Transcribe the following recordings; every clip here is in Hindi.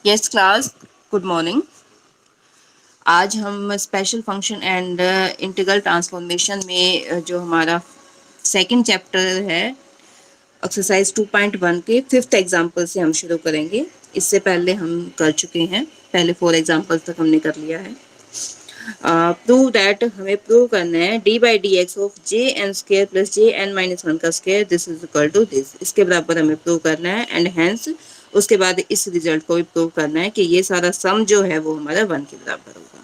Yes class, good morning. आज हम special function and integral transformation में जो हमारा सेकंड चैप्टर है एक्सरसाइज 2.1 के फिफ्थ एग्जाम्पल से हम शुरू करेंगे। इससे पहले हम कर चुके हैं, पहले 4 एग्जाम्पल तक हमने कर लिया है। प्रूव दैट, हमें प्रूव करना है D by D X of J N square plus J N minus one का square this is equal to this, इसके बराबर हमें प्रूव करना है। एंड हेंस उसके बाद इस रिजल्ट को भी प्रूव करना है कि ये सारा सम जो है वो हमारा 1 के बराबर होगा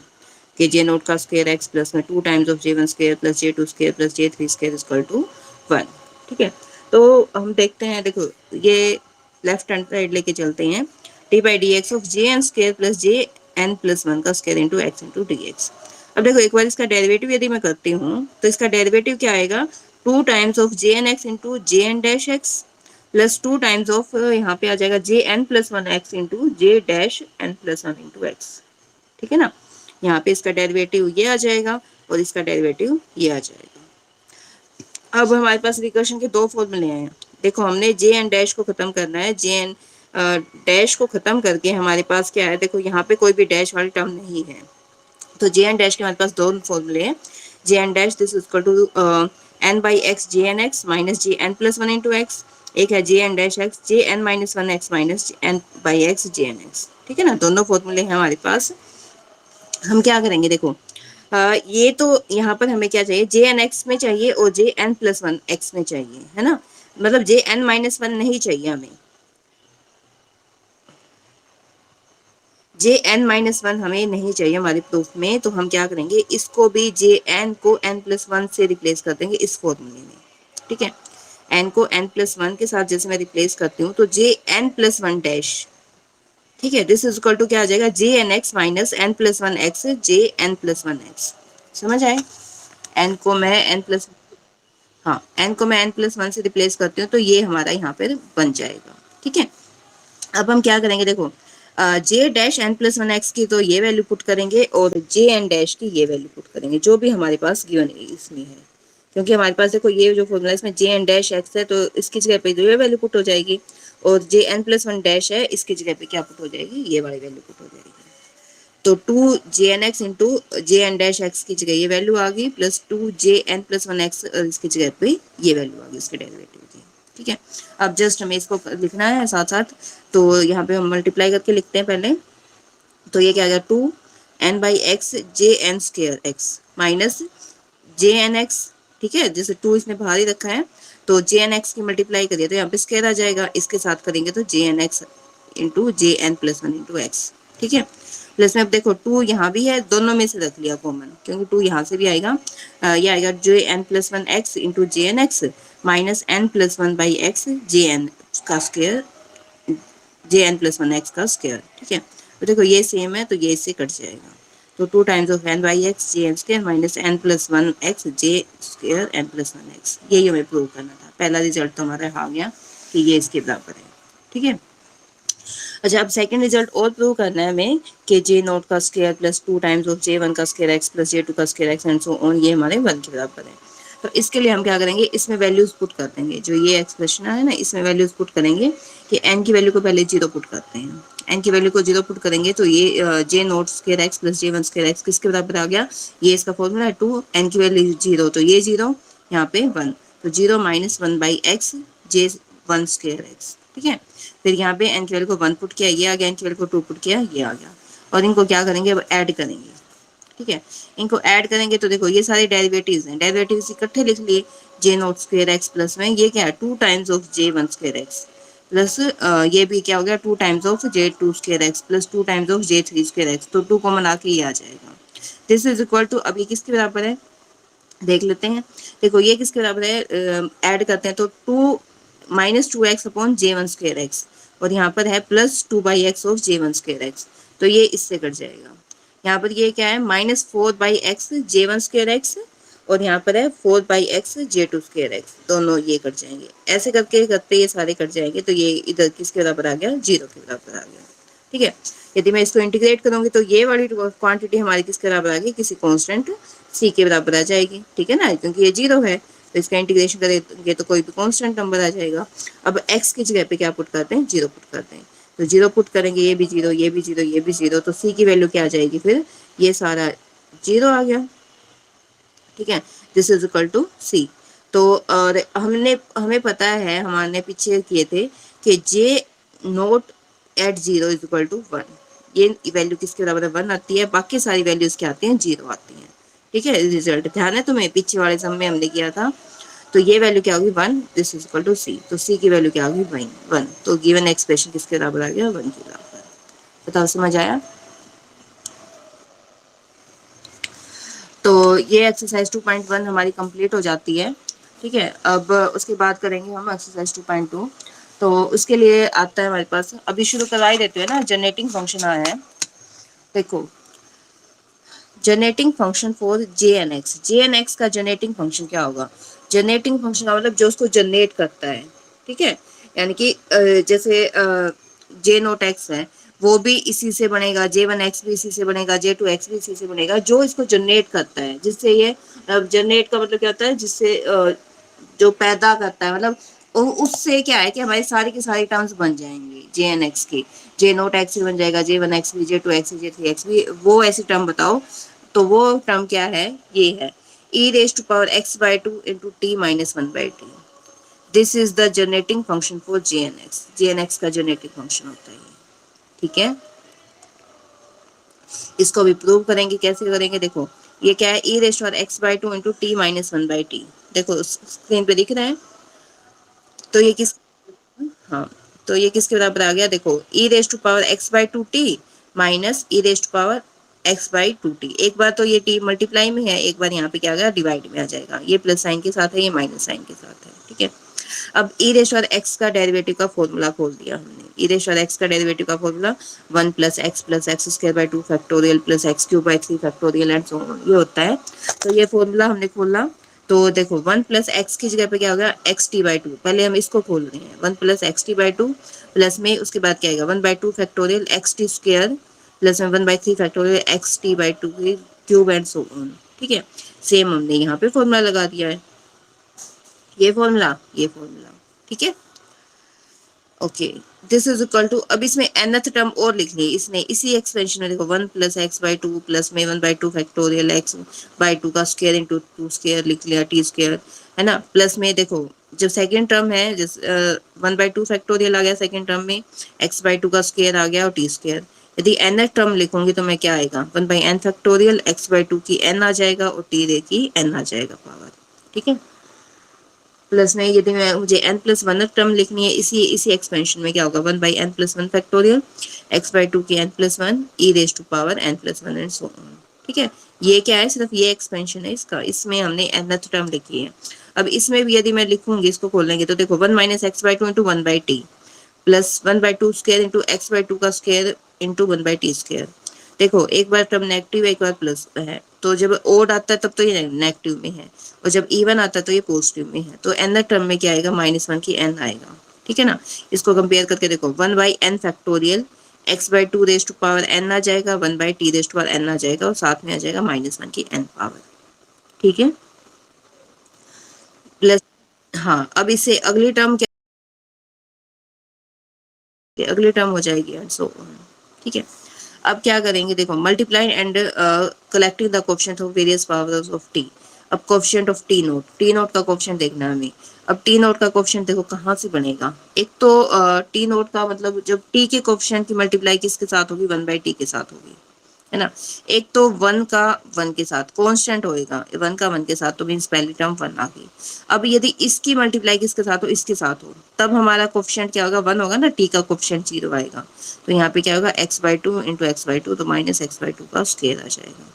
कि जे नोट का स्क्र एक्स प्लस में 2 times of J one square plus J two square plus J three square equal to 1। ठीक है, तो हम देखते हैं, देखो ये लेफ्ट हैंड साइड लेके चलते हैं। D by D X of J N square plus J N plus one का square into X into D X. अब देखो एक बार इसका डेरिवेटिव यदि मैं करती हूँ तो इसका डेरिवेटिव क्या आएगा, 2 times of J N X into J N dash X plus 2 times of यहाँ पे आ जाएगा J N plus one x into J dash N plus one into X. ठीक है ना, यहाँ पे इसका डेरिवेटिव ये आ जाएगा और इसका डेरिवेटिव ये आ जाएगा। अब हमारे पास रिकर्शन के दो फॉर्मूले हैं। देखो हमने जे एन डैश को खत्म करना है, जे एन डैश को खत्म करके हमारे पास क्या है, देखो यहाँ पे कोई भी डैश वाली टर्म नहीं है, तो जे एन डैश के हमारे पास दो फॉर्मूले हैं। J N dash this equal to N by X J N X minus J N plus one into X, एक है J N dash X J N minus one X minus N by X J N X. ठीक है ना, दोनों फॉर्मूले हैं हमारे पास। हम क्या करेंगे, देखो ये तो यहाँ पर हमें क्या चाहिए, जे एन एक्स में चाहिए और J N plus one X में चाहिए, है ना, मतलब जे एन माइनस वन नहीं चाहिए हमें, जे एन माइनस वन हमें नहीं चाहिए हमारे प्रूफ में। तो हम क्या करेंगे, इसको भी जे एन को एन प्लस वन से रिप्लेस कर देंगे इस फॉर्मूले में। ठीक है, एन को एन प्लस वन के साथ जैसे मैं रिप्लेस करती हूँ तो J N plus one dash, ठीक है, दिस इज इक्वल टू क्या आ जाएगा, J N X minus N plus one X J N plus one X. समझ आए, एन को मैं एन प्लस, हाँ एन को मैं एन प्लस वन से रिप्लेस करती हूँ तो ये हमारा यहाँ पे बन जाएगा। ठीक है, अब हम क्या करेंगे, देखो J dash N plus one X की तो ये वैल्यू पुट करेंगे और जे एन डैश की ये वैल्यू पुट करेंगे जो भी हमारे पास गिवन इसमें है, क्योंकि हमारे पास देखो ये जो फॉर्मूला इसमें जे एन डैश एक्स है तो इसकी जगह पे ये वैल्यू पुट हो जाएगी, और J N plus one dash है इसकी जगह पे क्या पुट हो जाएगी, ये वाली वैल्यू पुट हो जाएगी। तो 2 jn x into J N dash X की जगह ये वैल्यू आ गई plus 2 jn plus one X इसकी जगह पे ये वैल्यू आ गई इसके डेरिवेटिव की। ठीक है, अब जस्ट हमें इसको लिखना है साथ साथ, तो यहाँ पे हम मल्टीप्लाई करके लिखते हैं पहले। तो ये क्या आ गया, 2 n by X J N square X minus J N X. ठीक है, जैसे 2 इसने बाहर ही रखा है तो जे एन एक्स की मल्टीप्लाई करिए तो यहाँ पे स्क्वायर आ जाएगा, इसके साथ करेंगे तो J N X into J N plus one into X. ठीक है, प्लस में अब देखो 2 यहाँ भी है, दोनों में से रख लिया कॉमन क्योंकि 2 यहाँ से भी आएगा। ये आएगा जे N plus one x into J N X minus N plus one by X J N का square, J N plus one X का स्क्वायर। ठीक है, तो देखो ये सेम है तो ये इससे कट जाएगा, तो 2 times of N by X J N square minus N plus one X J square N plus one X, यही हमें प्रूव करना था। पहला रिजल्ट तो हमारा आ गया कि ये इसके बराबर है। ठीक है, अच्छा अब सेकंड रिजल्ट और प्रूव करना है हमें कि जे नोट का square plus 2 times of J one का square X plus J two का square X and so on, ये हमारे 1 के बराबर है। तो इसके लिए हम क्या करेंगे, इसमें वैल्यूज पुट कर देंगे, जो ये एक्सप्रेशन है ना इसमें वैल्यूज पुट करेंगे कि एन की वैल्यू को पहले 0 पुट करते हैं। एन की वैल्यू को 0 पुट करेंगे तो ये जे nought square X plus j one square x किसके बराबर आ गया, ये इसका फॉर्मूला है 2, एन की वैल्यू 0 तो ये 0, यहाँ पे 1, तो 0 minus one by X J one square x. ठीक है, फिर यहाँ पे एन की वैल्यू को 1 पुट किया ये आ गया, एन की वैल्यू को 2 पुट किया ये आ गया, और इनको क्या करेंगे अब ऐड करेंगे। ठीक है, इनको ऐड करेंगे तो देखो ये सारे डेरिवेटिव्स हैं, डेरिवेटिव्स इकट्ठे लिख लिए, J nought square X plus में ये क्या है 2 times of J one square X plus ये भी क्या हो गया 2 times of J two square X plus 2 times of J three square X, तो 2 कॉमन आके ये आ जाएगा। दिस इज इक्वल टू, अब ये किसके बराबर है देख लेते हैं। देखो ये किसके बराबर है, ऐड करते हैं तो 2 माइनस 2x अपॉन जे वन स्क्वायर एक्स, और यहाँ पर है plus 2 by x of J one square X, तो ये इससे कट जाएगा। यहाँ पर ये क्या है -4/x जे वन स्क्वायर एक्स, और यहाँ पर है 4/x जे टू स्क्वायर एक्स, दोनों ये कट जाएंगे। ऐसे करके करते ये सारे कट जाएंगे तो ये इधर किसके बराबर आ गया, 0 के बराबर आ गया। ठीक है, यदि मैं इसको इंटीग्रेट करूंगी तो ये वाली क्वांटिटी हमारी किसके बराबर आ गई, किसी कांस्टेंट सी के बराबर आ जाएगी। ठीक है ना, क्योंकि ये 0 है तो इसका इंटीग्रेशन करेंगे तो कोई भी कांस्टेंट नंबर आ जाएगा। अब x की जगह पे क्या पुट करते हैं, 0 पुट करते हैं, तो जीरो पुट करेंगे, ये भी जीरो, ये भी जीरो, ये भी जीरो, तो सी की वैल्यू क्या आ जाएगी फिर, ये सारा जीरो आ गया। ठीक है, this is equal to C. तो और हमें पता है, हमारे पीछे किए थे कि J naught at zero is equal to one, ये वैल्यू किसके बराबर है, वन आती है, बाकी सारी वैल्यूज क्या आती हैं, जीरो आती हैं। ठीक है, रिजल्ट ध्यान है तुम्हें, पीछे वाले सम में हमने किया था। तो ये वैल्यू क्या होगी, one, this is equal to C, तो सी की वैल्यू क्या होगी, वन वन, तो गिवन एक्सप्रेशन किसके बराबर आ गया, वन के बराबर। बताओ समझ आया। तो ये एक्सरसाइज 2.1 हमारी कंप्लीट हो जाती है। ठीक है, अब उसके बाद करेंगे हम एक्सरसाइज 2.2। तो उसके लिए आता है हमारे पास, अभी शुरू करवा ही देते हैं ना, जनरेटिंग फंक्शन आया है। देखो, generating function for J N X का जनरेटिंग फंक्शन क्या होगा, जनरेटिंग फंक्शन का मतलब जो उसको जनरेट करता है। ठीक है, यानी कि जैसे जे नोट एक्स है, वो भी इसी से बनेगा, जे वन एक्स भी इसी से बनेगा, जे टू एक्स भी इसी से बनेगा, जो इसको जनरेट करता है, जिससे ये जनरेट का मतलब क्या होता है, जिससे जो पैदा करता है, मतलब उससे क्या है कि हमारी सारी की सारी टर्म्स बन जाएंगी जे एन एक्स की, जे नोट एक्स भी बन जाएगा, जे वन एक्स भी, जे टू एक्स भी, जे थ्री एक्स भी, वो ऐसी टर्म बताओ। तो वो टर्म क्या है, ये है e raise to power x by two into T minus one by T. This is the generating function for J N X का जनरेटिंग फंक्शन होता है ये। ठीक है, इसको भी प्रूव करेंगे, कैसे करेंगे, देखो ये क्या है, e raise to power x by two into T minus one by T, देखो स्क्रीन पे दिख रहा है। तो ये किस, हाँ, तो ये किसके बराबर आ गया, देखो e raise to power x by two T minus E raise to power x by two T. एक बार तो ये t मल्टीप्लाई में है, एक बार यहाँ पे क्या आ गया, डिवाइड में आ जाएगा, ये प्लस साइन के साथ है, ये माइनस साइन के साथ है। ठीक है, अब ई रेज टू पावर x का डेरिवेटिव का फॉर्मूला खोल दिया हमने, ई रेज टू पावर x का डेरिवेटिव का formula one plus x square by two factorial plus x cube by three factorial and so on, ये होता है। तो ये फॉर्मूला हमने खोला, तो देखो वन प्लस एक्स की जगह पे क्या होगा, एक्स टी बाई टू, पहले हम इसको खोल रहे हैं, one plus X T by two plus में उसके बाद क्या आएगा, one by two factorial X T square plus में one by three factorial X T by two cube and so on. ठीक है, सेम हमने यहाँ पे फॉर्मूला लगा दिया है, ये फॉर्मूला, ये फॉर्मूला। ठीक है, okay, this is equal to, अब इसमें nth टर्म और लिख ली इसने, इसी एक्सपेंशन में देखो one plus X by two plus में one by two factorial x by two का स्क्वायर इंटू टू स्क्वायर लिख लिया, टी स्क्वायर है ना, प्लस में देखो जब सेकंड टर्म है, जिस वन बाई टू फैक्टोरियल आ गया सेकंड टर्म में, एक्स बाई टू का स्क्वायर आ गया और टी स्क्वायर। यदि nth टर्म लिखूंगी तो मैं क्या आएगा, one by N factorial x by two की n आ जाएगा और टी रे की n आ जाएगा पावर। ठीक है, प्लस में यदि मैं मुझे n प्लस वन टर्म लिखनी है, इसी इसी एक्सपेंशन में क्या होगा, one by N plus one factorial x by two की N plus one e raise to power n plus one and so on. ठीक है, ये क्या है, सिर्फ ये एक्सपेंशन है इसका, इसमें हमने nth टर्म लिखी है। अब इसमें भी यदि मैं लिखूंगी, इसको खोल लेंगे, तो देखो one minus x by two into one by t plus one by two square into x by two का square into one by t square. देखो एक बार टर्म नेगेटिव एक बार प्लस है, तो जब ओड आता है तब तो ये नेगेटिव में है, और जब इवन आता है तो ये पॉजिटिव में है, तो एन टर्म में क्या आएगा, माइनस वन की एन आएगा। ठीक है ना, इसको कंपेयर करके देखो, one by N factorial x by two raise to power n आ जाएगा, one by t raise to power n आ जाएगा, और साथ में आ जाएगा माइनस वन की एन पावर। ठीक है, प्लस, हाँ अब इसे अगली टर्म अगली टर्म हो जाएगी एंड सो ऑन। ठीक है, अब क्या करेंगे, देखो multiply and collecting the coefficient of various powers of T. अब कोएफिशिएंट ऑफ टी नोट का कोएफिशिएंट देखना है हमें। अब टी नोट का कोएफिशिएंट देखो कहाँ से बनेगा, एक तो टी नोट का मतलब जब टी के कोएफिशिएंट की मल्टीप्लाई किसके साथ होगी, वन बाई टी के साथ होगी, है ना। एक तो वन का वन के साथ कांस्टेंट होएगा, वन का वन के साथ, तो मीन्स पहली टर्म वन आ गई। अब यदि इसकी मल्टीप्लाई किसके साथ हो, इसके साथ हो, तब हमारा कोएफिशिएंट क्या होगा, वन होगा ना, टी का कोएफिशिएंट जीरो आएगा, तो यहाँ पे क्या होगा, x by two into x by to, तो माइनस एक्स बाई टू का स्क्वायर आ जाएगा।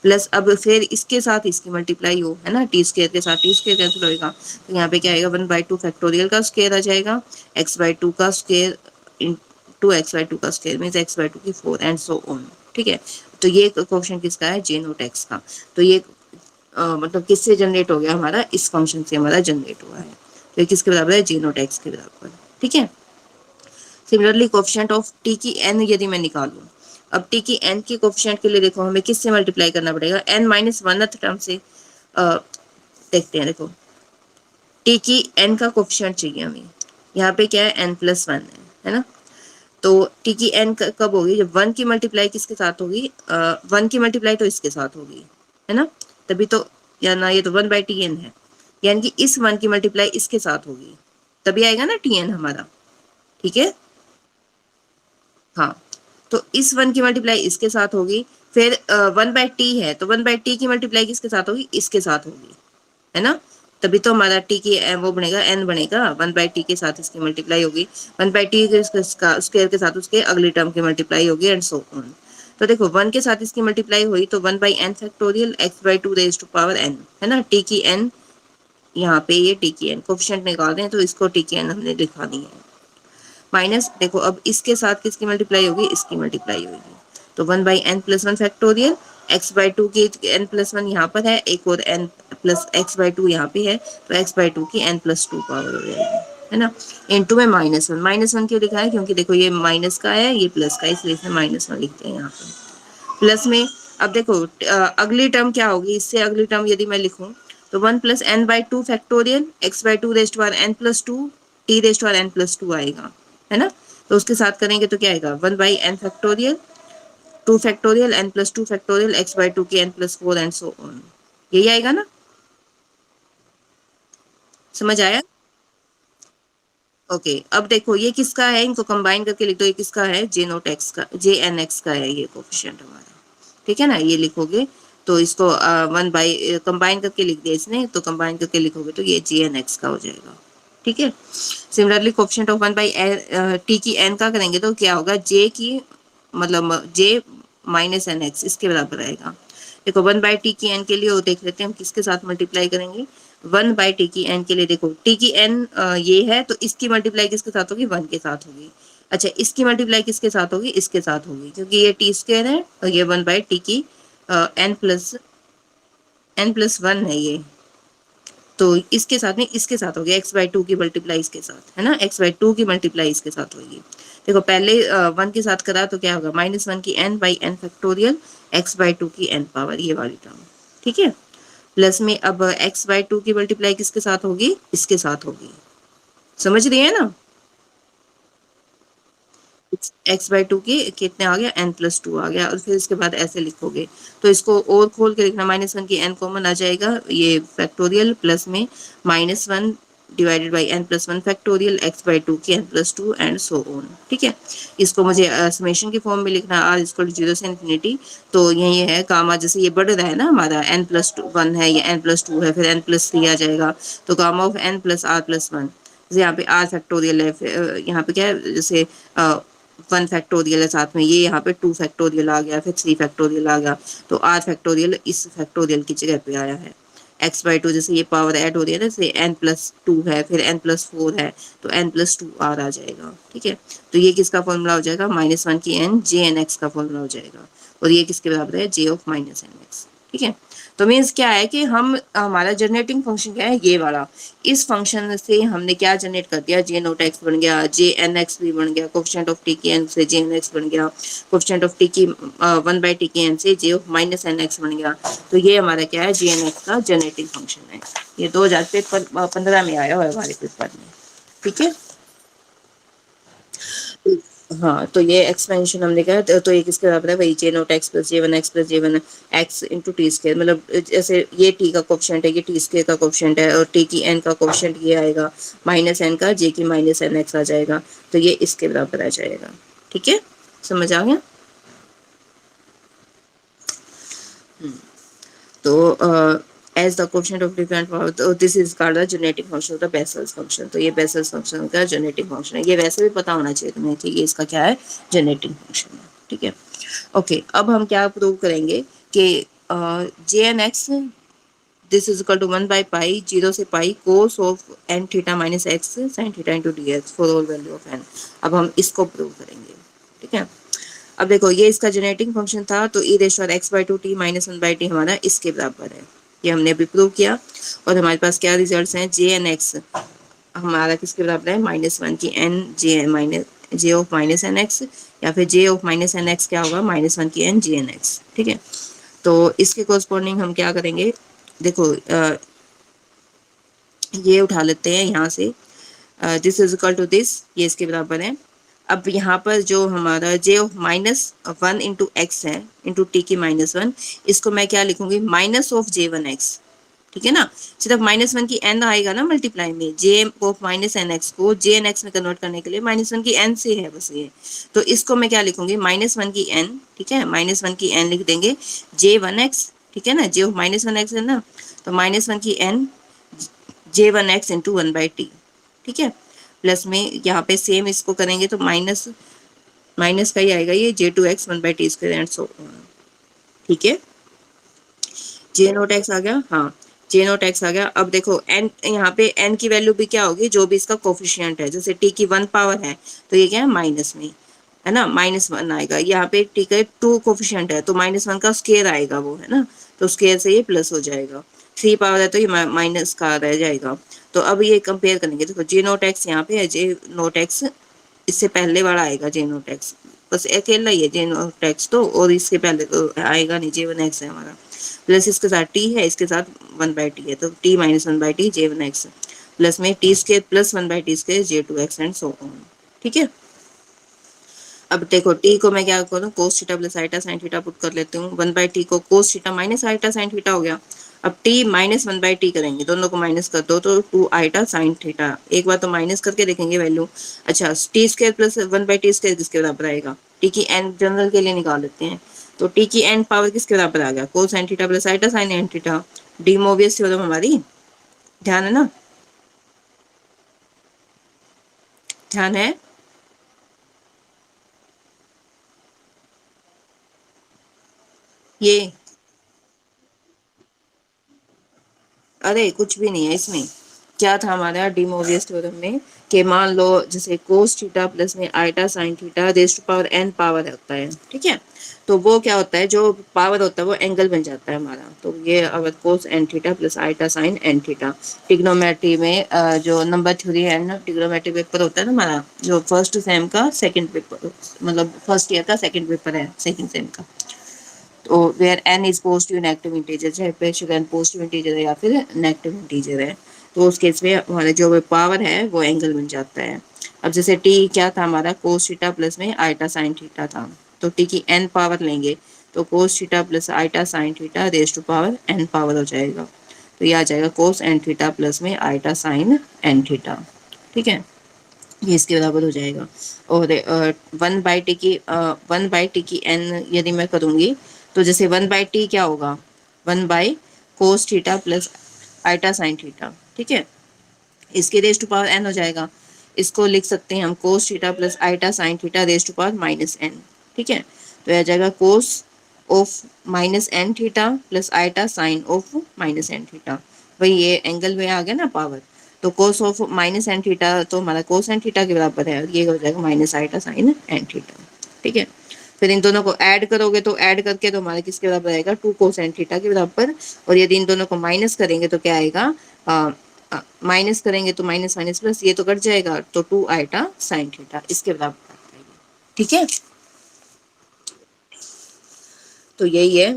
प्लस अब फिर इसके साथ इसकी मल्टीप्लाई हो, है ना, टी स्क्वायर के साथ टी स्क्वायर कैंसिल होएगा, तो यहाँ पे क्या आएगा, वन बाई टू फैक्टोरियल का स्क्वायर आ जाएगा, एक्स बाई टू का square two x by two का square means x by two की फोर एंड सो ऑन। ठीक है, तो ये क्वेश्चन किसका है, जे नोट एक्स का। तो ये मतलब किससे जनरेट हो गया हमारा, इस फंक्शन से हमारा जनरेट हुआ है, तो ये किसके बराबर है, जे नोट एक्स के बराबर। ठीक है, सिमिलरली कोएफिशिएंट ऑफ टी की एन यदि मैं निकालूं, अब टी की एन की कोएफिशिएंट के लिए देखो हमें किससे मल्टीप्लाई करना पड़ेगा, एन माइनस वन टर्म से। देखते हैं, देखो टी की एन का कोएफिशिएंट चाहिए हमें, यहाँ पे क्या है, एन प्लस वन है ना, तो टी की एन कब होगी, जब वन की मल्टीप्लाई किसके साथ होगी, वन की मल्टीप्लाई तो इसके साथ होगी, है ना, तभी तो, या ना, ये तो वन बाई टी एन है, यानी कि इस वन की मल्टीप्लाई इसके साथ होगी, तभी आएगा ना टी एन हमारा, ठीक है। हाँ, तो इस वन की मल्टीप्लाई इसके साथ होगी, फिर वन बाई टी है तो वन बाई टी की मल्टीप्लाई किसके साथ होगी, इसके साथ होगी, है ना, तभी तो हमारा टी की वो बनेगा, एन बनेगा, वन बाई टी के साथ इसकी मल्टीप्लाई होगी, वन बाई टी के स्क्वायर के साथ उसके अगली टर्म की मल्टीप्लाई होगी, एंड सो ऑन। तो देखो वन के साथ इसकी मल्टीप्लाई हुई तो one by N factorial x by two raise to power N, है ना, टी की एन, यहाँ पे ये टी की एन कोफिशिएंट निकाल दें तो इसको टी की एन हमने लिखा दी है, माइनस देखो अब इसके साथ किसकी मल्टीप्लाई होगी, इसकी मल्टीप्लाई होगी, तो one by N plus one factorial, x by two की एन प्लस वन यहाँ पर है, एक और N plus X by two यहाँ पे है, तो एक्स बाई टू की एन प्लस टू पावर हो जाएगी, है ना, इनटू में माइनस वन क्यों लिखा है, क्योंकि देखो ये माइनस का है, ये प्लस का, इसलिए इसमें माइनस वन लिखते हैं यहाँ पे, प्लस में, अब देखो अगली टर्म क्या होगी, इससे अगली टर्म यदि मैं लिखूं तो one plus N by two factorial x by two raised बार N plus two T raised बार एन प्लस टू आएगा, है ना, तो उसके साथ करेंगे तो क्या आएगा, one by N factorial two factorial n plus two factorial x by two की N plus four and so on, यही आएगा ना, समझ आया। ओके अब देखो ये किसका है, इनको कंबाइन करके लिख दो, ये किसका है, जे नोट एक्स का, जे एन एक्स का है ये कोफिशिएंट हमारा, ठीक है ना, ये लिखोगे तो इसको वन बाई कंबाइन करके लिख दिया इसने, तो कंबाइन करके लिखोगे तो ये जी एन एक्स का हो जाएगा, ठीक है। Similarly coefficient of one by t की एन का करेंगे तो क्या होगा, जे की मतलब जे माइनस एन एक्स इसके बराबर आएगा, देखो वन बाई टी की एन के लिए वो देख लेते हैं हम किसके साथ मल्टीप्लाई करेंगे, वन बाई टी की एन के लिए देखो टी की एन ये है तो इसकी मल्टीप्लाई किसके साथ होगी, वन के साथ होगी, अच्छा इसकी मल्टीप्लाई किसके साथ होगी, इसके साथ होगी, क्योंकि ये टी स्क्वायर है और ये वन बाई टी की एन प्लस वन है ये, तो इसके साथ नहीं इसके साथ होगी, एक्स बाई टू की मल्टीप्लाई इसके साथ, है ना, एक्स बाई टू की मल्टीप्लाई इसके साथ होगी, देखो पहले वन के साथ करा तो क्या होगा, माइनस वन की N by N factorial x by two की एन पावर, ये वाली टर्म, ठीक है, प्लस में अब एक्स बाई टू की मल्टीप्लाई किसके साथ होगी, इसके साथ होगी, समझ रही है ना, एक्स बाई टू की कितने आ गया, एन प्लस टू आ गया, और फिर इसके बाद ऐसे लिखोगे तो इसको और खोल के लिखना, माइनस वन की एन कॉमन आ जाएगा, ये फैक्टोरियल प्लस में minus one divided by N plus one factorial x by two की N plus two and so on, ठीक है। इसको मुझे समेशन की फॉर्म में लिखना, आर इक्वल टू जीरो से इन्फिनिटी, तो यही है गामा, जैसे ये बढ़ रहा है ना हमारा, एन प्लस टू वन है, ये एन प्लस टू है, फिर एन प्लस थ्री आ जाएगा, तो gamma of N plus R plus one, जैसे यहाँ पे आर फैक्टोरियल है, यहाँ पे क्या है, जैसे वन फैक्टोरियल है साथ में, ये यहाँ पे टू फैक्टोरियल आ गया, फिर थ्री फैक्टोरियल आ गया, तो आर फैक्टोरियल इस फैक्टोरियल की जगह पे आया है, एक्स बाई टू जैसे ये पावर ऐड हो रही है ना, जैसे एन प्लस टू है, फिर एन प्लस फोर है, तो एन प्लस टू आर आ जाएगा, ठीक है, तो ये किसका फॉर्मूला हो जाएगा, माइनस वन की एन जे एन एक्स का फॉर्मूला हो जाएगा, और ये किसके बराबर है, जे ऑफ माइनस एन एक्स, ठीक है। तो मीन्स क्या है कि हम हमारा जनरेटिंग फंक्शन क्या है, ये वाला, इस फंक्शन से हमने क्या जनरेट कर दिया, जे नोट एक्स बन गया, जे एन एक्स भी बन गया, कोफिशिएंट ऑफ टी की एन से जे एन एक्स बन गया, कोफिशिएंट ऑफ टी की वन बाई टी की एन से जे ऑफ माइनस एन एक्स बन गया, तो ये हमारा क्या है, जे एन एक्स का जनरेटिंग फंक्शन है, ये 2015 में आया हुआ है हमारे पेपर में, ठीक है। हाँ तो ये एक्सपेंशन हमने कहा तो ये किसके बराबर है, वही j naught x plus j one x into t square, मतलब जैसे ये टी का कोफिशिएंट है, ये टी स्केयर का कोफिशिएंट है, और टी की एन का कोफिशिएंट ये आएगा माइनस एन का, जे की माइनस एन एक्स आ जाएगा, तो ये इसके बराबर आ जाएगा, ठीक है, समझ आ गया। तो as the quotient of different power, तो this is called the generating function of the Bessel's function, तो ये Bessel's function का generating function है, ये वैसे भी पता होना चाहिए तुम्हें कि ये इसका क्या है, generating function है, ठीक है। ओके अब हम क्या प्रूव करेंगे कि j N x this is equal to one by pi zero से pi cos of N theta minus x sine theta into D x for all value of n, अब हम इसको प्रूव करेंगे, ठीक है। अब देखो ये इसका जनरेटिंग फंक्शन था, तो ई ratio x by two T minus one by T हमारा इसके बराबर है, ये हमने अभी प्रूव किया, और हमारे पास क्या रिजल्ट्स हैं, जे एन एक्स हमारा किसके बराबर है, माइनस वन की N J minus J of minus N X, या फिर J of minus N X क्या होगा, माइनस वन की एन जे एन एक्स, ठीक है। तो इसके कोरस्पॉन्डिंग हम क्या करेंगे, देखो ये उठा लेते हैं यहाँ से, this is equal to this, ये इसके बराबर है, अब यहाँ पर जो हमारा जे -1 इंटू एक्स है इंटू टी की -1, इसको मैं क्या लिखूंगी, माइनस ऑफ J1x, ठीक है ना। सिर्फ -1 की n आएगा ना मल्टीप्लाई में, जे ऑफ -nx को Jnx में कन्वर्ट करने के लिए -1 की n से है बस ये। तो इसको मैं क्या लिखूंगी, -1 की n, ठीक है, -1 की n लिख देंगे J1x, ठीक है ना, जे ऑफ -1x है ना, तो -1 की n J1x इंटू 1/t, ठीक है। प्लस में यहाँ पे सेम इसको करेंगे तो माइनस माइनस का ही आएगा ये J2x 1/t² एंड सो, ठीक है। जे नोट एक्स आ गया, हाँ, जे नोट एक्स आ गया। अब देखो एन, यहाँ पे एन की वैल्यू भी क्या होगी, जो भी इसका कोफिशियंट है, जैसे टी की 1 पावर है तो ये क्या है, माइनस में है ना, -1 आएगा। यहाँ पे टी का 2 कोफिशियंट है तो -1 का स्केयर आएगा वो, है ना, तो स्केयर से ये प्लस हो जाएगा। 3 पावर है तो ये माइनस का रह जाएगा। तो अब ये कंपेयर करेंगे, देखो जे नोट एक्स यहाँ पे है, जे नोट एक्स इससे पहले वाला आएगा जे नोट एक्स, बस अकेला ही है जे नोट एक्स तो, और इसके पहले तो आएगा नहीं, J1x है हमारा। प्लस इसके साथ टी है, इसके साथ 1/t है, तो t - 1/t J1x, प्लस में t² plus 1/t² J2x and so on, ठीक है। अब देखो t को मैं क्या करूँ, cos theta plus iota sine theta put कर लेती हूँ, 1/t को cos theta minus iota sine theta हो गया। अब t - 1/t करेंगे, दोनों को माइनस कर दो तो 2 आइटा साइन थीटा, एक बार तो माइनस करके देखेंगे वैल्यू। अच्छा, t² प्लस 1/t² किसके बराबर आएगा, t की n जनरल के लिए निकाल लेते हैं, तो t की n पावर किसके बराबर आ गया, cos sin theta plus iota sine n theta, de Moivre's theorem हमारी, ध्यान है ना, ध्यान है। ये अरे कुछ भी नहीं है इसमें, क्या था हमारा डी मोवियस थ्योरम में, कि मान लो जैसे कोस थीटा प्लस में iota sine theta raise to power n power होता है, ठीक है, तो वो क्या होता है, जो पावर होता है वो एंगल बन जाता है हमारा। तो ये अगर cos n theta plus iota sine n theta, trigonometry में जो नंबर थ्योरी है ना, टिग्नोमेट्री पेपर होता है ना हमारा, जो फर्स्ट सेम का सेकंड पेपर, मतलब फर्स्ट ईयर का सेकंड पेपर है, सेकंड सेम का, तो where n is positive negative integer, चाहे बेशक n पॉजिटिव इंटीजर है या फिर नेगेटिव इंटीजर है, तो उस केस में हमारा जो पावर है वो एंगल बन जाता है। अब जैसे t क्या था हमारा, कोस थीटा प्लस में आइटा साइन थीटा था, तो t की n पावर लेंगे तो cos theta plus iota sine theta raise to power n power हो जाएगा, तो ये आ जाएगा कोस n थीटा प्लस में आइटा साइन n थीटा, ठीक है, ये इसके बराबर हो जाएगा। और 1/t की n यदि मैं करूँगी तो जैसे 1/t क्या होगा, 1/cos theta plus iota sine theta, ठीक है, इसके रेज टू पावर n हो जाएगा। इसको लिख सकते हैं हम cos theta plus iota sine theta raise to power -n, ठीक है, तो यह आ जाएगा cos of -n theta plus iota sine of -n theta, वही ये एंगल में आ गया ना पावर, तो cos ऑफ -n थीटा तो हमारा cos n थीटा के बराबर है, ये हो जाएगा minus iota sine n theta, ठीक है। फिर इन दोनों को ऐड करोगे तो ऐड करके तो हमारे किसके बराबर आएगा, 2 cos n थीटा के बराबर, और यदि इन दोनों को माइनस करेंगे तो क्या आएगा, माइनस करेंगे तो माइनस माइनस प्लस, ये तो कट जाएगा, तो 2 आइटा साइन थीटा इसके बराबर आता है, ठीक है। तो यही है,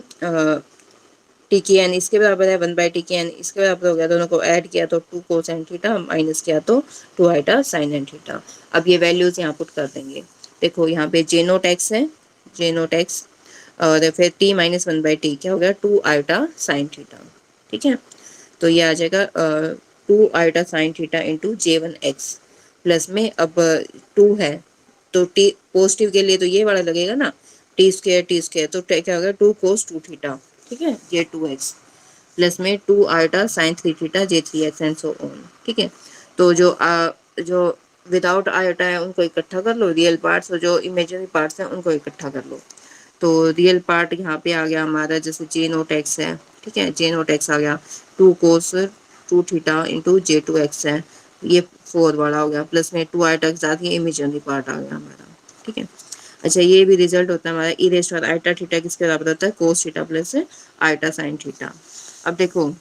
टी की एन इसके बराबर है, 1/t की एन इसके बराबर हो गया, दोनों को ऐड किया तो 2 cos n थीटा, माइनस किया तो 2 आइटा साइन n थीटा। अब ये वैल्यूज यहाँ पुट कर देंगे, देखो यहाँ पे जे नोट एक्स है, जे नोट एक्स, और फिर t - 1/t क्या हो गया, 2 आइटा साइन थीटा, ठीक है, तो ये आ जाएगा 2 iota sine theta into J1x, plus में अब 2 है तो टी पॉजिटिव के लिए तो ये वाला लगेगा ना, t² तो क्या हो गया, 2 cos 2 थीटा, ठीक है, J2x, प्लस में 2 iota sine 3 theta J3x and so on, ठीक है। तो जो विदाउट आइटा है उनको इकट्ठा कर लो, रियल पार्ट्स, और जो इमेजिनरी पार्ट्स हैं उनको इकट्ठा कर लो। तो रियल पार्ट यहाँ पे आ गया हमारा, जैसे जे नोट एक्स है, ठीक है, जे नोट एक्स आ गया 2 cos 2 थीटा इंटू J2x है, ये 4 वाला हो गया, प्लस में 2 आइटा के साथ ये इमेजिनरी पार्ट आ गया हमारा, ठीक है। अच्छा, ये भी रिजल्ट होता है हमारा E raise to power iota theta किसके बराबर होता है, cos theta plus iota sine theta. अब देखो,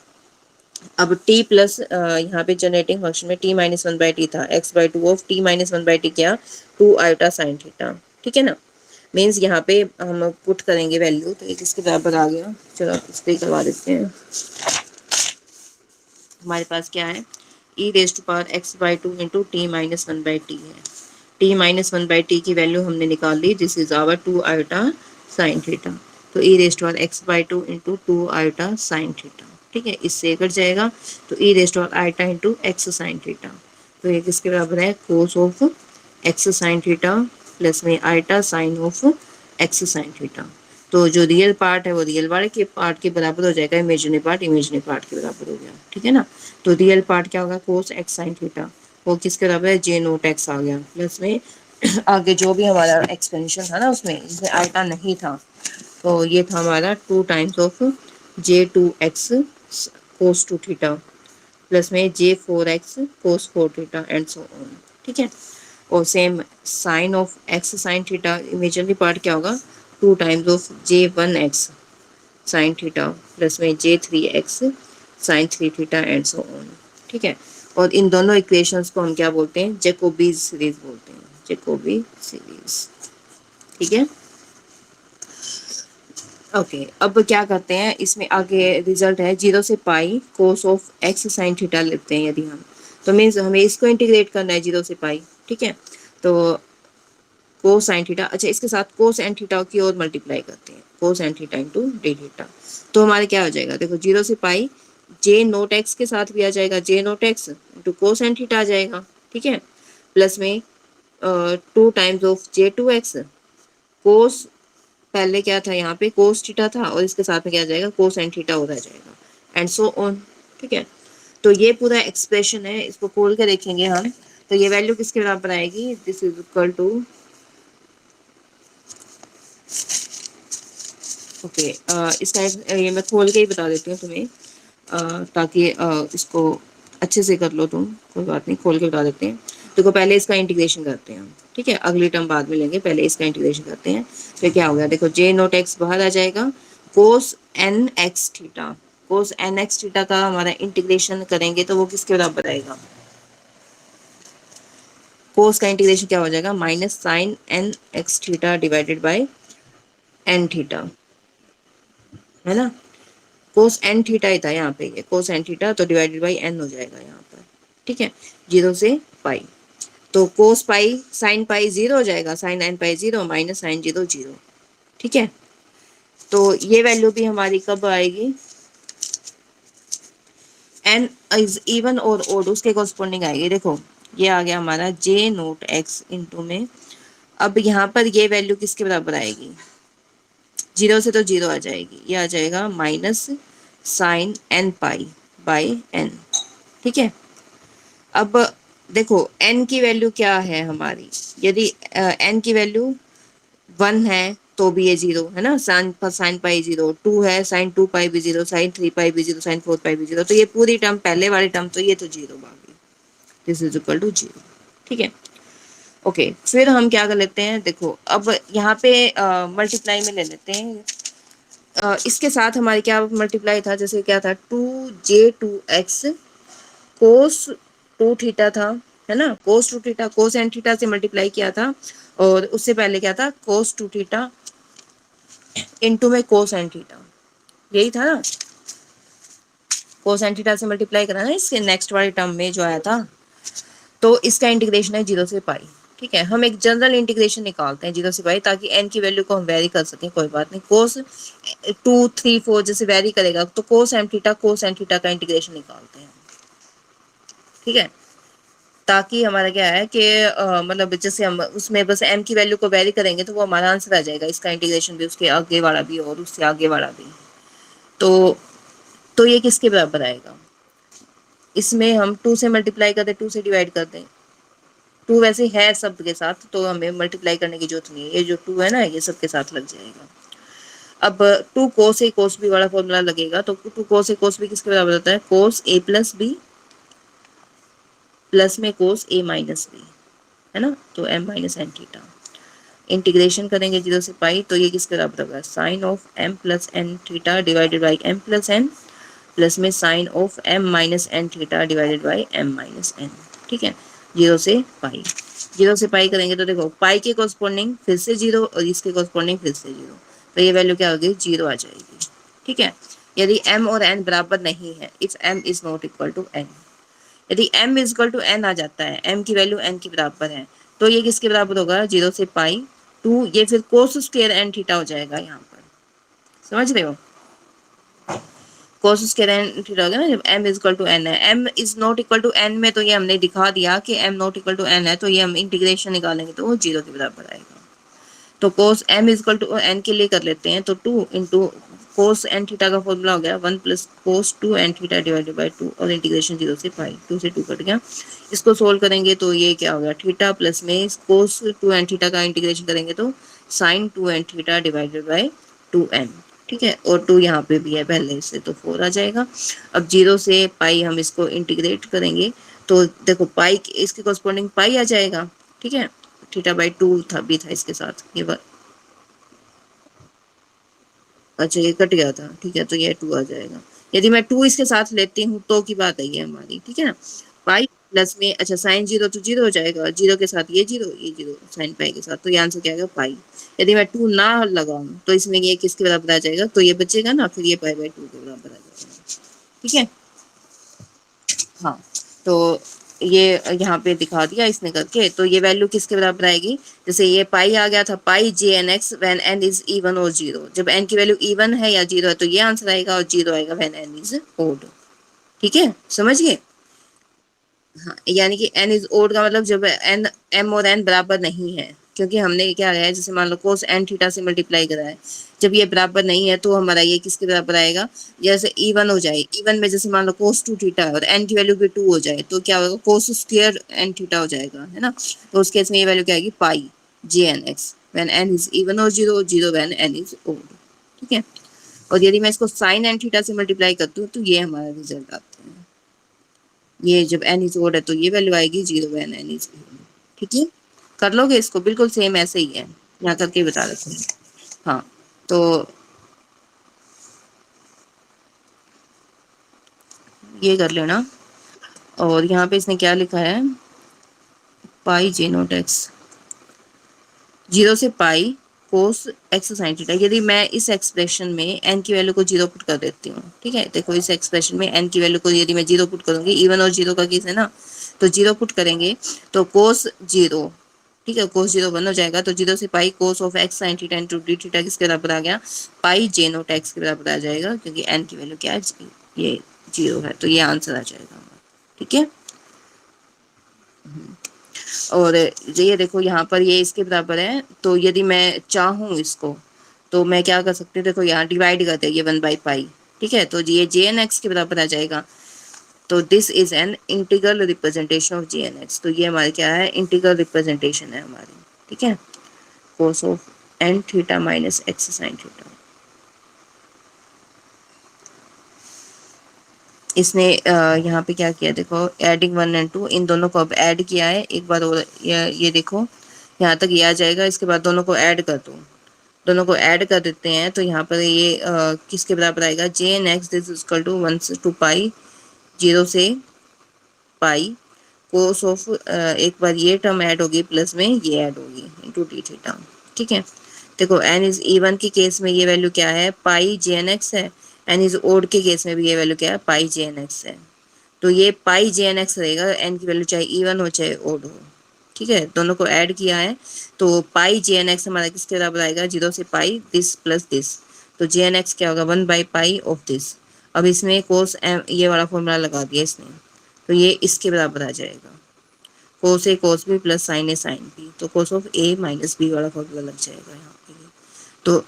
अब t प्लस यहाँ पे जनरेटिंग फंक्शन में t - 1/t था, x/2 ऑफ t - 1/t क्या, 2 आइटा साइन थीटा, ठीक है ना, मीन्स यहाँ पे हम पुट करेंगे वैल्यू, तो ये किसके बराबर आ गया, चलो इस पर करवा देते हैं। हमारे पास क्या है, e raise to power x/2 into t - 1/t है, t minus one by t की वैल्यू हमने निकाल ली, this is our 2 iota sine theta. तो e raised all x by two into 2 iota sine theta, ठीक है, इससे कट जाएगा। तो e raised all iota into x sine theta, तो ये किसके बराबर है, cos of x sine theta plus में iota sign of x sine theta. तो जो रियल पार्ट है वो रियल वाले के पार्ट के बराबर हो जाएगा, इमेजिनरी पार्ट इमेजिनरी पार्ट के बराबर हो गया, ठीक है ना। तो रियल पार्ट क्या होगा, कोस एक्स साइन थीटा, वो किसके बराबर है, जे नोट एक्स आ गया, प्लस में आगे जो भी हमारा एक्सपेंशन था ना उसमें इसमें आयटा नहीं था, तो ये था हमारा 2 times of J two x cos two theta plus में j four x cos four theta and so on, ठीक है। और same sine of x sine theta, imaginary part क्या होगा, 2 times of J one x sine theta plus में j three x sine three theta and so on, ठीक है। और इन दोनों इक्वेशंस को हम क्या बोलते हैं, जैकोबीज सीरीज बोलते हैं, जैकोबी सीरीज, ठीक है। ओके अब क्या करते हैं, इसमें आगे रिजल्ट है 0 से pi cos of x sine theta लेते हैं यदि हम, तो मीन्स हमें इसको इंटीग्रेट करना है 0 से पाई, ठीक है। तो कोस साइन थीटा, अच्छा इसके साथ कोस एन थीटा की और मल्टीप्लाई करते हैं, cos N theta into d theta, तो हमारे क्या हो जाएगा, देखो 0 से पाई जे नोट एक्स के साथ भी आ जाएगा, j naught x into cos N theta आ जाएगा, ठीक है, प्लस में 2 times of J two x cos, पहले क्या था यहाँ पे कोस थीटा था और इसके साथ में क्या आ जाएगा, कोस एन थीटा और आ जाएगा एंड सो ऑन, ठीक है। तो ये पूरा एक्सप्रेशन है, इसको खोल के देखेंगे हम, तो ये वैल्यू किसके बराबर आएगी, this is equal to, okay इसका ये मैं खोल के ही बता देती हूँ तुम्हें, ताकि इसको अच्छे से कर लो तुम, कोई बात नहीं, खोल के बता देते हैं। देखो पहले इसका इंटीग्रेशन करते हैं हम, ठीक है, अगली टर्म बाद में लेंगे, पहले इसका इंटीग्रेशन करते हैं। तो क्या हो गया, देखो जे नोट एक्स बाहर आ जाएगा, कोस N X theta, cos N X theta का हमारा इंटीग्रेशन करेंगे तो वो किसके बराबर आएगा, कोस का इंटीग्रेशन क्या हो जाएगा, minus sine N X theta divided by N theta, है ना। कोस एन थीटा ही था यहाँ पे, ये कोस एन थीटा, तो डिवाइडेड बाई एन हो जाएगा यहाँ पर, ठीक है, 0 से पाई। तो कोस पाई साइन पाई 0 हो जाएगा, साइन एन पाई 0 माइनस साइन 0 0, ठीक है। तो ये वैल्यू भी हमारी कब आएगी, एन इज इवन और ओड उसके कॉरस्पॉन्डिंग आएगी। देखो ये आ गया हमारा जे नोट एक्स इंटू में, अब यहाँ पर ये वैल्यू किसके बराबर आएगी, 0 से तो 0 आ जाएगी, ये आ जाएगा minus sine N pi by N, ठीक है। अब देखो n की वैल्यू क्या है हमारी, यदि n की वैल्यू 1 है तो भी ये 0 है ना, साइन पाई 0, 2 है साइन 2 पाई भी 0, साइन 3 पाई भी 0, साइन 4 पाई भी 0, तो ये पूरी टर्म पहले वाली टर्म तो ये तो 0 बाकी, दिस इज इक्वल टू 0, ठीक है। ओके फिर हम क्या कर लेते हैं, देखो अब यहाँ पे मल्टीप्लाई में ले लेते हैं, इसके साथ हमारे क्या मल्टीप्लाई था, जैसे क्या था 2j2x कोस टू थीटा था, है ना, cos two theta cos N theta से मल्टीप्लाई किया था, और उससे पहले क्या था, कोस टू थीटा इनटू में कोस एन थीटा, यही था ना, कोस एन थीटा से मल्टीप्लाई करा ना इसके नेक्स्ट वाले टर्म में जो आया था, तो इसका इंटीग्रेशन है 0 से पाई, ठीक है। हम एक जनरल इंटीग्रेशन निकालते हैं 0 से पाई, ताकि एन की वैल्यू को हम वेरी कर सकें, कोई बात नहीं, कोस 2 3 4 जैसे वेरी करेगा तो कोस एन थीटा का इंटीग्रेशन निकालते हैं, ठीक है, ताकि हमारा क्या है कि मतलब जैसे हम उसमें बस m की वैल्यू को वेरी करेंगे तो वो हमारा आंसर आ जाएगा, इसका इंटीग्रेशन भी उसके आगे वाला भी और उससे आगे वाला भी, तो ये किसके बराबर आएगा, इसमें हम 2 से मल्टीप्लाई कर दें, 2 से डिवाइड कर दें, 2 वैसे है सब के साथ तो हमें मल्टीप्लाई करने की जरूरत नहीं है, ये जो 2 है ना ये सब के साथ लग जाएगा। अब 2 कोस ए कोस बी वाला फॉर्मूला लगेगा, तो 2 कोस ए कोस बी किसके बराबर होता है, cos a plus b plus में कोस ए माइनस बी, है ना, तो m minus n theta, integration करेंगे 0 से पाई, तो ये किसके बराबर होगा, sine of m plus n theta divided by m plus n plus में sine of m minus n theta divided by m minus n, ठीक है, 0 से पाई, 0 से पाई करेंगे तो देखो पाई के कॉरस्पॉन्डिंग फिर से 0 और इसके कॉरस्पॉन्डिंग फिर से 0, तो ये वैल्यू क्या होगी, 0 आ जाएगी, ठीक है। यदि m और n बराबर नहीं है, if m is not equal to n, यदि m is equal to n आ जाता है, m की वैल्यू n के बराबर है, तो ये किसके बराबर होगा, 0 से पाई टू, ये फिर कोस स्क्वायर एन थीटा हो जाएगा यहाँ पर, समझ रहे हो, कोस स्क्वायर एन थीटा हो गया ना, जब m is equal to n है, m is not equal to n में तो ये हमने दिखा दिया कि m not equal to n है, तो ये हम इंटीग्रेशन निकालेंगे तो वो 0 के बराबर आएगा। तो cos m is equal to n के लिए कर लेते हैं, तो 2 इंटू कोस एन थीटा का फॉर्मूला हो गया 1 plus cos 2 N theta divided by 2 और इंटीग्रेशन 0 से पाई, 2 से 2 कट गया। इसको सोल्व करेंगे तो ये क्या हो गया, थीटा प्लस में कोस 2 एन थीटा का इंटीग्रेशन करेंगे तो sine 2 N theta divided by 2n, ठीक है, और 2 यहाँ पे भी है पहले से, तो 4 आ जाएगा। अब 0 से पाई हम इसको इंटीग्रेट करेंगे तो देखो पाई इसके कॉरस्पॉन्डिंग पाई आ जाएगा, ठीक है, थीटा बाई 2 था भी था इसके साथ ये बात, अच्छा ये कट गया था, ठीक है, तो ये 2 आ जाएगा। यदि मैं 2 इसके साथ लेती हूँ तो की बात है ये हमारी, ठीक है ना, पाई प्लस में, अच्छा साइन 0 तो 0 हो जाएगा, 0 के साथ ये 0, ये 0 साइन पाई के साथ, तो ये आंसर क्या आएगा पाई। यदि मैं 2 ना लगाऊं तो इसमें ये किसके बराबर आ जाएगा, तो ये बचेगा ना, फिर ये पाई बाई 2 के बराबर आ जाएगा, ठीक है। हाँ, तो ये यहाँ पे दिखा दिया इसने करके, तो ये वैल्यू किसके बराबर आएगी, जैसे ये पाई आ गया था, pi j N x when n is even और 0, जब एन की वैल्यू इवन है या 0 है तो ये आंसर आएगा, और 0 आएगा वैन एन इज ओड, ठीक है, समझिए। हाँ, यानी कि n इज ओड का मतलब जब n m और n बराबर नहीं है, क्योंकि हमने क्या है, जैसे मान लो कोस n थीटा से मल्टीप्लाई करा है, जब ये बराबर नहीं है तो हमारा ये किसके बराबर आएगा, जैसे इवन हो जाए, इवन में जैसे मान लो कोस 2 थीटा और n की वैल्यू भी 2 हो जाए तो क्या होगा, कोस स्क्वायर n थीटा हो जाएगा, है ना, तो उस केस में ये वैल्यू क्या आएगी, pi j N x when n is even और 0, 0 व्हेन n इज ओड, ठीक है। और यदि मैं इसको साइन n थीटा से मल्टीप्लाई करती हूँ तो ये हमारा रिजल्ट आता है, ये जब n इज ओड है तो ये वैल्यू आएगी 0 व्हेन n इज इवन, ठीक है, कर लोगे इसको, बिल्कुल सेम ऐसे ही है, यहाँ करके बता देते हैं। हाँ, तो ये कर लेना, और यहाँ पे इसने क्या लिखा है, पाई जे नोट एक्स 0 से pi cos x sine theta, यदि मैं इस एक्सप्रेशन में n की वैल्यू को 0 पुट कर देती हूँ, ठीक है, देखो इस एक्सप्रेशन में n की वैल्यू को यदि मैं 0 पुट करूंगी, इवन और 0 का केस है ना, तो 0 पुट करेंगे तो कोस 0, ठीक है, कोस 0 1 हो जाएगा, तो 0 से pi cos of x sine theta into d theta किसके बराबर आ गया, पाई जे नोट एक्स के बराबर आ जाएगा, क्योंकि n की वैल्यू क्या है, ये 0 है, तो ये आंसर आ जाएगा, ठीक है। और ये देखो यहाँ पर ये इसके बराबर है, तो यदि मैं चाहूँ इसको तो मैं क्या कर सकती हूँ, देखो यहाँ डिवाइड करते हैं ये 1/पाई, ठीक है, तो ये जे एन एक्स के बराबर आ जाएगा, तो this is an integral representation of J N X, तो ये हमारे क्या है, इंटीग्रल रिप्रेजेंटेशन है हमारी, ठीक है, cos of N theta minus x sine theta. इसने यहाँ पे क्या किया, देखो एडिंग 1 एंड 2, इन दोनों को अब ऐड किया है एक बार, और ये देखो यहाँ तक ये आ जाएगा, इसके बाद दोनों को ऐड कर दो, दोनों को ऐड कर देते हैं तो यहाँ पर ये किसके बराबर आएगा, जे N x this equal to 1 two pi 0 से पाई कोस ऑफ, एक बार ये टर्म ऐड होगी प्लस में ये ऐड होगी इंटू डी थीटा, ठीक है। देखो एन इज इवन के केस में ये वैल्यू क्या है, पाई जे एन एक्स है, एन इज ओड के केस में भी ये वैल्यू क्या है, पाई जे एन एक्स है, तो ये पाई जे एन एक्स रहेगा, एन की वैल्यू चाहे इवन हो चाहे ओड हो, ठीक है, दोनों को ऐड किया है तो पाई जे एन एक्स हमारा किसके बराबर आएगा, 0 से पाई दिस प्लस दिस, तो जे एन एक्स क्या होगा, 1/पाई ऑफ दिस। अब इसमें कोस एम ये वाला फॉर्मूला लगा दिया इसने, तो ये इसके बराबर आ जाएगा, cos A cos B plus sine A sine B, तो cos of A minus B वाला फॉर्मूला लग जाएगा यहाँ पे, तो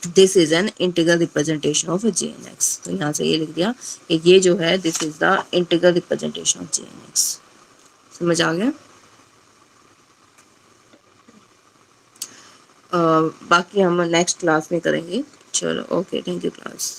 this is an integral representation of J N X, तो यहाँ से ये लिख दिया कि ये जो है this is the integral representation of J N X, समझ आ गया। बाकी हम नेक्स्ट क्लास में करेंगे, चलो ओके, थैंक यू क्लास।